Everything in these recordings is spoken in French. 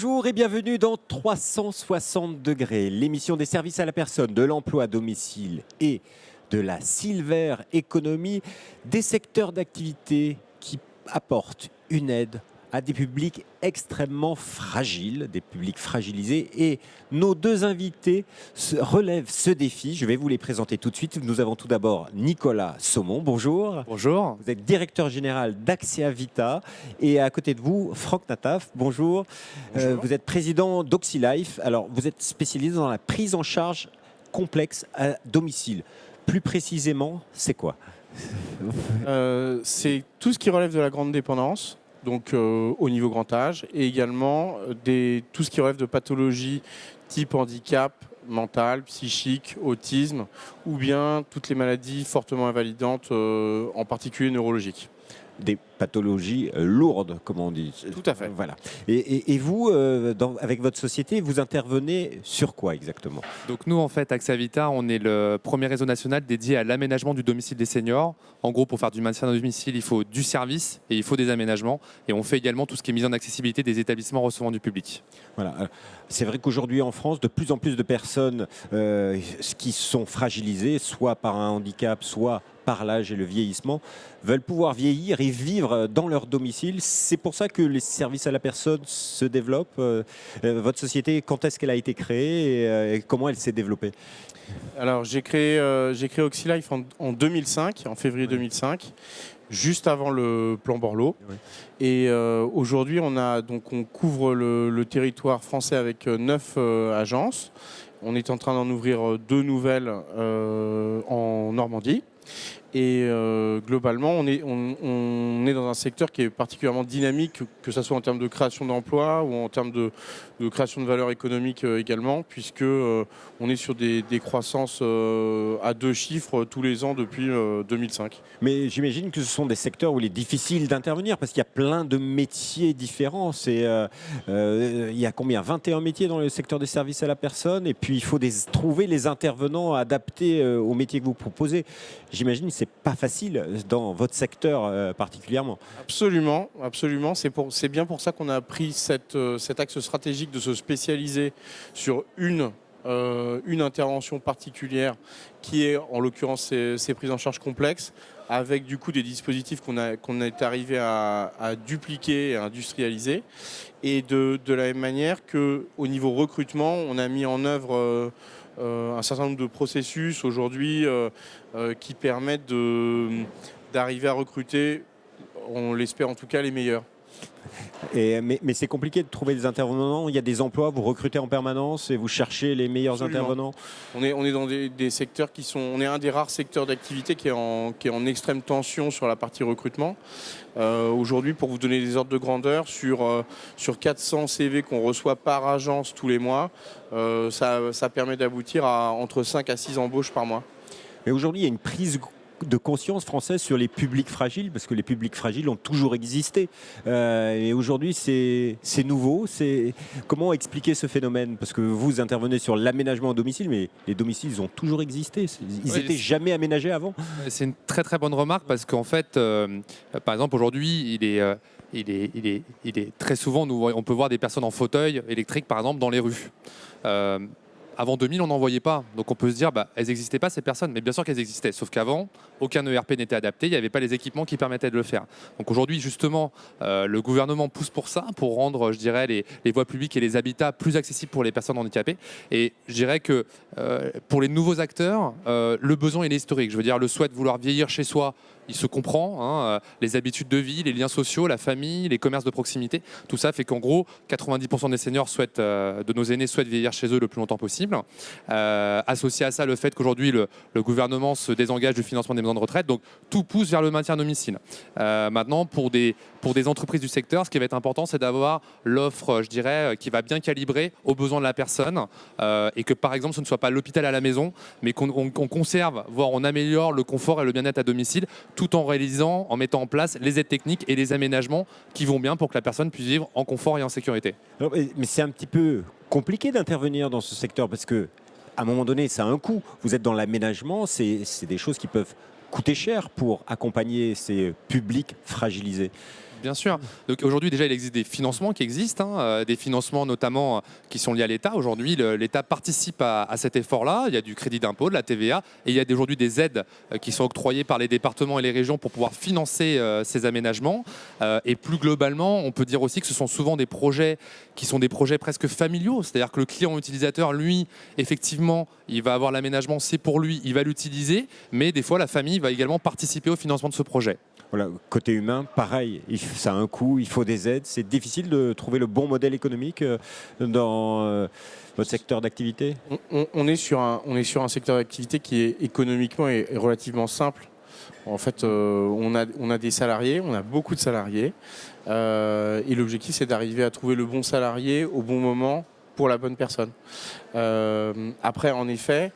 Bonjour et bienvenue dans 360 degrés, l'émission des services à la personne, de l'emploi à domicile et de la silver economy, des secteurs d'activité qui apportent une aide à des publics extrêmement fragiles, des publics fragilisés. Et nos deux invités relèvent ce défi. Je vais vous les présenter tout de suite. Nous avons tout d'abord Nicolas Saumon. Bonjour. Bonjour. Vous êtes directeur général d'Axia Vita. Et à côté de vous, Franck Nataf. Bonjour. Bonjour. Vous êtes président d'OxyLife. Alors, vous êtes spécialisé dans la prise en charge complexe à domicile. Plus précisément, c'est quoi? C'est tout ce qui relève de la grande dépendance, donc au niveau grand âge, et également tout ce qui relève de pathologies type handicap mental, psychique, autisme, ou bien toutes les maladies fortement invalidantes, en particulier neurologiques. Des pathologies lourdes, comme on dit. Tout à fait. Voilà. Et vous, avec votre société, vous intervenez sur quoi exactement? Donc nous, en fait, Axa Vita, on est le premier réseau national dédié à l'aménagement du domicile des seniors. En gros, pour faire du maintien à domicile, il faut du service et il faut des aménagements. Et on fait également tout ce qui est mise en accessibilité des établissements recevant du public. Voilà. C'est vrai qu'aujourd'hui en France, de plus en plus de personnes qui sont fragilisées, soit par un handicap, soit par l'âge et le vieillissement, veulent pouvoir vieillir et vivre dans leur domicile. C'est pour ça que les services à la personne se développent. Votre société, quand est-ce qu'elle a été créée et comment elle s'est développée? Alors j'ai créé OxyLife en 2005, en février 2005, juste avant le plan Borloo. Oui. Et aujourd'hui, on couvre le territoire français avec 9 agences. On est en train d'en ouvrir 2 nouvelles en Normandie. Et globalement, on est dans un secteur qui est particulièrement dynamique, que ce soit en termes de création d'emplois ou en termes de création de valeur économique également, puisque on est sur des croissances à 2 chiffres tous les ans depuis 2005. Mais j'imagine que ce sont des secteurs où il est difficile d'intervenir parce qu'il y a plein de métiers différents. Il y a combien? 21 métiers dans le secteur des services à la personne. Et puis il faut trouver les intervenants adaptés aux métiers que vous proposez. J'imagine que ce n'est pas facile dans votre secteur particulièrement. Absolument, absolument. C'est bien pour ça qu'on a pris cet axe stratégique de se spécialiser sur une intervention particulière qui est en l'occurrence ces prises en charge complexes, avec du coup des dispositifs qu'on est arrivé à dupliquer et à industrialiser. Et de la même manière qu'au niveau recrutement, on a mis en œuvre un certain nombre de processus aujourd'hui qui permettent d'arriver à recruter, on l'espère en tout cas, les meilleurs. Mais c'est compliqué de trouver des intervenants. Il y a des emplois, vous recrutez en permanence et vous cherchez les meilleurs Absolument. intervenants. On est dans des secteurs on est un des rares secteurs d'activité qui est en extrême tension sur la partie recrutement. Aujourd'hui, pour vous donner des ordres de grandeur, sur 400 CV qu'on reçoit par agence tous les mois, ça permet d'aboutir à entre 5 à 6 embauches par mois. Mais aujourd'hui, il y a une prise de conscience française sur les publics fragiles, parce que les publics fragiles ont toujours existé. Et aujourd'hui, c'est nouveau. Comment expliquer ce phénomène? Parce que vous intervenez sur l'aménagement au domicile, mais les domiciles, ils ont toujours existé. Ils n'étaient jamais aménagés avant. C'est une très très bonne remarque parce qu'en fait, par exemple, aujourd'hui, il est très souvent, on peut voir des personnes en fauteuil électrique, par exemple, dans les rues. Avant 2000, on n'en voyait pas. Donc on peut se dire, elles n'existaient pas ces personnes. Mais bien sûr qu'elles existaient. Sauf qu'avant, aucun ERP n'était adapté. Il n'y avait pas les équipements qui permettaient de le faire. Donc aujourd'hui, justement, le gouvernement pousse pour ça, pour rendre, je dirais, les voies publiques et les habitats plus accessibles pour les personnes handicapées. Et je dirais que pour les nouveaux acteurs, le besoin il est historique. Je veux dire, le souhait de vouloir vieillir chez soi, il se comprend. Les habitudes de vie, les liens sociaux, la famille, les commerces de proximité, tout ça fait qu'en gros, 90% des seniors de nos aînés souhaitent vieillir chez eux le plus longtemps possible. Associé à ça, le fait qu'aujourd'hui, le gouvernement se désengage du financement des maisons de retraite. Donc, tout pousse vers le maintien à domicile. Maintenant, pour des entreprises du secteur, ce qui va être important, c'est d'avoir l'offre, je dirais, qui va bien calibrer aux besoins de la personne et que, par exemple, ce ne soit pas l'hôpital à la maison, mais qu'on conserve, voire on améliore le confort et le bien-être à domicile, tout en mettant en place les aides techniques et les aménagements qui vont bien pour que la personne puisse vivre en confort et en sécurité. Alors, mais c'est un petit peu compliqué d'intervenir dans ce secteur parce que, à un moment donné, ça a un coût. Vous êtes dans l'aménagement, c'est des choses qui peuvent coûter cher pour accompagner ces publics fragilisés. Bien sûr. Donc aujourd'hui, déjà, il existe des financements qui existent, des financements notamment qui sont liés à l'État. Aujourd'hui, l'État participe à cet effort-là. Il y a du crédit d'impôt, de la TVA, et il y a aujourd'hui des aides qui sont octroyées par les départements et les régions pour pouvoir financer ces aménagements. Et plus globalement, on peut dire aussi que ce sont souvent des projets qui sont des projets presque familiaux. C'est-à-dire que le client utilisateur, lui, effectivement, il va avoir l'aménagement, c'est pour lui, il va l'utiliser, mais des fois, la famille va également participer au financement de ce projet. Voilà, côté humain, pareil, ça a un coût, il faut des aides. C'est difficile de trouver le bon modèle économique dans votre secteur d'activité. On est sur un secteur d'activité qui est économiquement et relativement simple. En fait, on a des salariés, on a beaucoup de salariés. Et l'objectif, c'est d'arriver à trouver le bon salarié au bon moment pour la bonne personne. Après, en effet,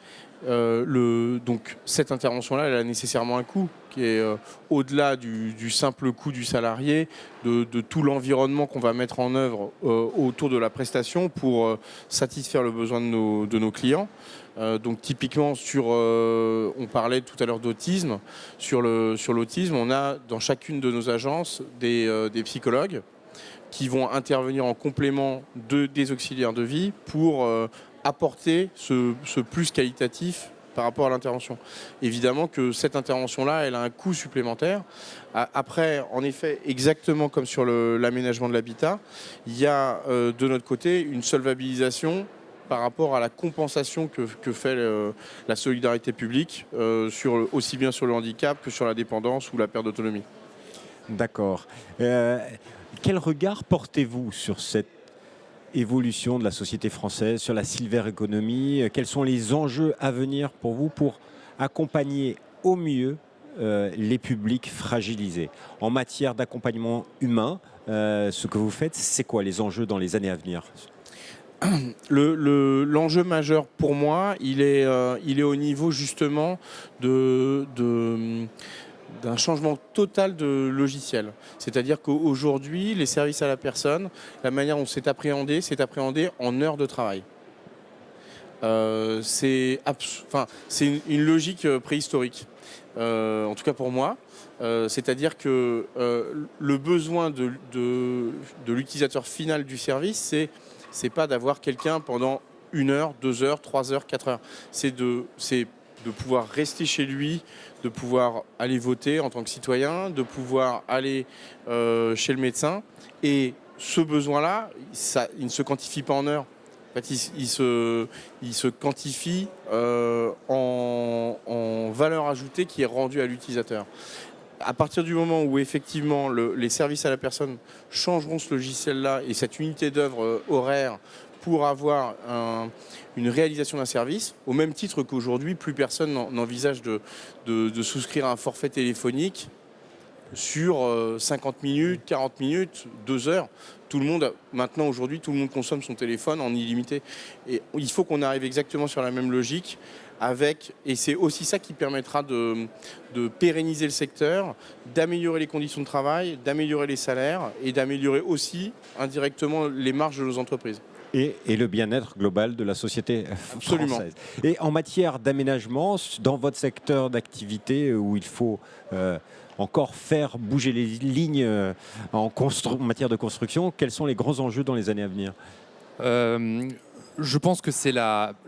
donc, cette intervention-là, elle a nécessairement un coût qui est au-delà du simple coût du salarié, de tout l'environnement qu'on va mettre en œuvre autour de la prestation pour satisfaire le besoin de nos clients. Donc typiquement, on parlait tout à l'heure d'autisme. Sur l'autisme, on a dans chacune de nos agences des psychologues qui vont intervenir en complément des auxiliaires de vie pour apporter ce plus qualitatif par rapport à l'intervention. Évidemment que cette intervention-là, elle a un coût supplémentaire. Après, en effet, exactement comme sur l'aménagement de l'habitat, il y a de notre côté une solvabilisation par rapport à la compensation que fait la solidarité publique, aussi bien sur le handicap que sur la dépendance ou la perte d'autonomie. D'accord. Quel regard portez-vous sur cette évolution de la société française, sur la silver economy? Quels sont les enjeux à venir pour vous pour accompagner au mieux les publics fragilisés? En matière d'accompagnement humain, ce que vous faites, c'est quoi les enjeux dans les années à venir? L'enjeu majeur pour moi, il est au niveau justement d'un changement total de logiciel. C'est-à-dire qu'aujourd'hui, les services à la personne, la manière dont c'est appréhendé en heures de travail. C'est une logique préhistorique, en tout cas pour moi. C'est-à-dire que le besoin de l'utilisateur final du service, c'est pas d'avoir quelqu'un pendant 1 heure, 2 heures, 3 heures, 4 heures. C'est de pouvoir rester chez lui, de pouvoir aller voter en tant que citoyen, de pouvoir aller chez le médecin. Et ce besoin-là, il ne se quantifie pas en heures. En fait, il se quantifie en valeur ajoutée qui est rendue à l'utilisateur. À partir du moment où effectivement les services à la personne changeront ce logiciel-là et cette unité d'œuvre horaire pour avoir une réalisation d'un service, au même titre qu'aujourd'hui, plus personne n'envisage de souscrire à un forfait téléphonique sur 50 minutes, 40 minutes, 2 heures. Maintenant, aujourd'hui, tout le monde consomme son téléphone en illimité. Et il faut qu'on arrive exactement sur la même logique et c'est aussi ça qui permettra de pérenniser le secteur, d'améliorer les conditions de travail, d'améliorer les salaires et d'améliorer aussi indirectement les marges de nos entreprises. Et le bien-être global de la société Absolument. française. Et en matière d'aménagement, dans votre secteur d'activité où il faut encore faire bouger les lignes en matière de construction, quels sont les grands enjeux dans les années à venir? Je pense que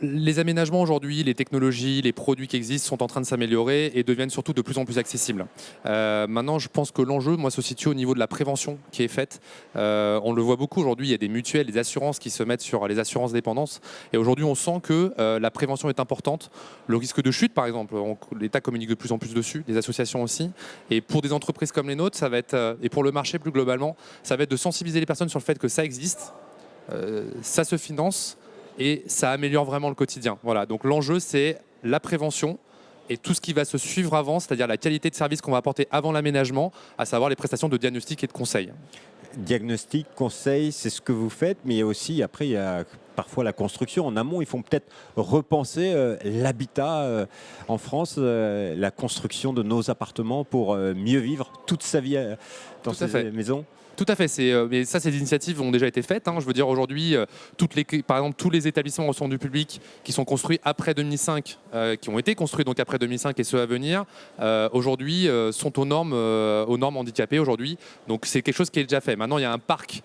les aménagements aujourd'hui, les technologies, les produits qui existent sont en train de s'améliorer et deviennent surtout de plus en plus accessibles. Maintenant, je pense que l'enjeu, moi, se situe au niveau de la prévention qui est faite. On le voit beaucoup aujourd'hui, il y a des mutuelles, des assurances qui se mettent sur les assurances dépendance. Et aujourd'hui, on sent que la prévention est importante. Le risque de chute, par exemple, l'État communique de plus en plus dessus, les associations aussi. Et pour des entreprises comme les nôtres, ça va être, et pour le marché plus globalement, ça va être de sensibiliser les personnes sur le fait que ça existe, ça se finance, et ça améliore vraiment le quotidien. Voilà, donc l'enjeu, c'est la prévention et tout ce qui va se suivre avant, c'est-à-dire la qualité de service qu'on va apporter avant l'aménagement, à savoir les prestations de diagnostic et de conseil. Diagnostic, conseil, c'est ce que vous faites, mais il y a aussi, après, il y a parfois la construction. En amont, ils font peut-être repenser l'habitat en France, la construction de nos appartements pour mieux vivre toute sa vie dans Tout à ces fait. maisons. Tout à fait. Mais ça, ces initiatives ont déjà été faites. Je veux dire, aujourd'hui, par exemple, tous les établissements ressources du public qui sont construits après 2005, qui ont été construits donc après 2005 et ceux à venir, aujourd'hui sont aux normes handicapées aujourd'hui. Donc c'est quelque chose qui est déjà fait. Maintenant, il y a un parc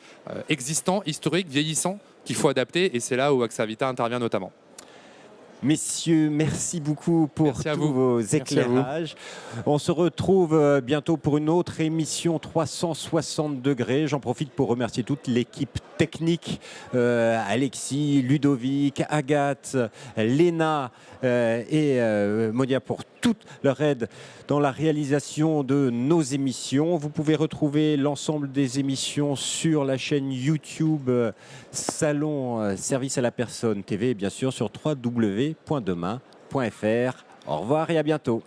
existant, historique, vieillissant, qu'il faut adapter, et c'est là où AXA Habitat intervient notamment. Messieurs, merci beaucoup pour Merci à tous vous. vos Merci à vous. éclairages. On se retrouve bientôt pour une autre émission 360 degrés. J'en profite pour remercier toute l'équipe technique, Alexis, Ludovic, Agathe, Léna et Monia pour toute leur aide dans la réalisation de nos émissions. Vous pouvez retrouver l'ensemble des émissions sur la chaîne YouTube Salon Service à la Personne TV et bien sûr sur www.demain.fr. Au revoir et à bientôt.